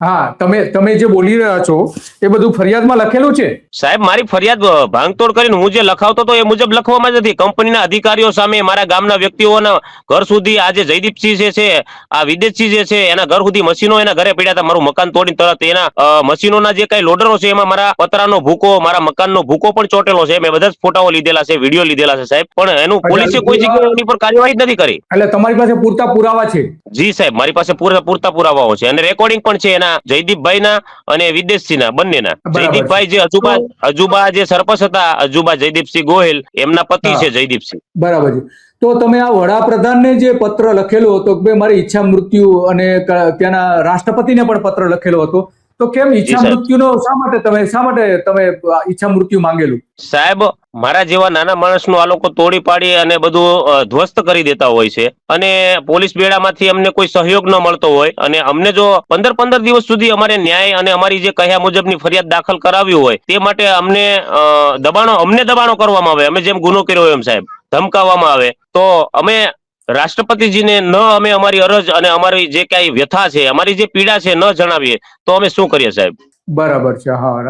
હા, તમે જે બોલી રહ્યા છો એ બધું ફરિયાદમાં લખેલું છે? સાહેબ, મારી ફરિયાદ ભાંગતોડ કરીને હું જે લખાવતો હતો એ મુજબ લખવામાં જ નથી. કંપનીના અધિકારીઓ સામે, મારા ગામના વ્યક્તિઓના ઘર સુધી, આજે જયદીપસિંહ જે છે, આ વિદેશસિંહ જે છે, એના ઘર સુધી મશીનો એના ઘરે પડ્યા હતા. મારું મકાન તોડીને તરત એના મશીનોના જે કઈ લોડરો છે એમાં મારા પતરાનો ભૂકો, મારા મકાનનો ભૂકો પણ ચોટેલો છે. મેં બધા જ ફોટાઓ લીધેલા છે, વિડીયો લીધેલા છે સાહેબ, પણ એનું પોલીસે કોઈ જગ્યાએ એની પર કાર્યવાહી જ નથી કરી. એટલે તમારી પાસે પૂરતા પુરાવા છે? જી સાહેબ, મારી પાસે પૂરતા પુરાવાઓ છે અને રેકોર્ડિંગ પણ છે એના, જયદીપભાઈના અને વિદેશસિંહના બંનેના. બરાબર છે. જયદીપભાઈ જે તો અજુબા જે સરપંચ હતા, અજુબા જયદીપસિંહ ગોહિલ, એમના પતિ હા, છે જયદીપસિંહ. બરાબર છે. તો તમે આ વડાપ્રધાનને જે પત્ર લખેલો હતો કે ભાઈ મારી ઈચ્છા મૃત્યુ, અને ત્યાંના રાષ્ટ્રપતિને પણ પત્ર લખેલો હતો, તો કેમ જી ઈચ્છા સાહેબ. મૃત્યુનો શા માટે તમે ઈચ્છા મૃત્યુ માંગેલું? સાહેબ, મારા જેવા નાના માણસનું આ લોકો તોડી પાડી અને બધું ધ્વસ્ત કરી દેતા હોય છે, અને પોલીસ બેડામાંથી અમને કોઈ સહયોગ ન મળતો હોય, અને અમને જો 15-15 દિવસ સુધી અમારે ન્યાય અને અમારી જે કહ્યા મુજબની ફરિયાદ દાખલ કરાવી હોય તે માટે અમને દબાણો કરવામાં આવે, અમે જેમ ગુનો કર્યો હોય એમ સાહેબ, ધમકાવવામાં આવે, તો અમે રાષ્ટ્રપતિજીને ન અમે અમારી અરજ અને અમારી જે કઈ વ્યથા છે, અમારી જે પીડા છે, ન જણાવીએ તો અમે શું કરીએ સાહેબ? બરાબર છે. હા,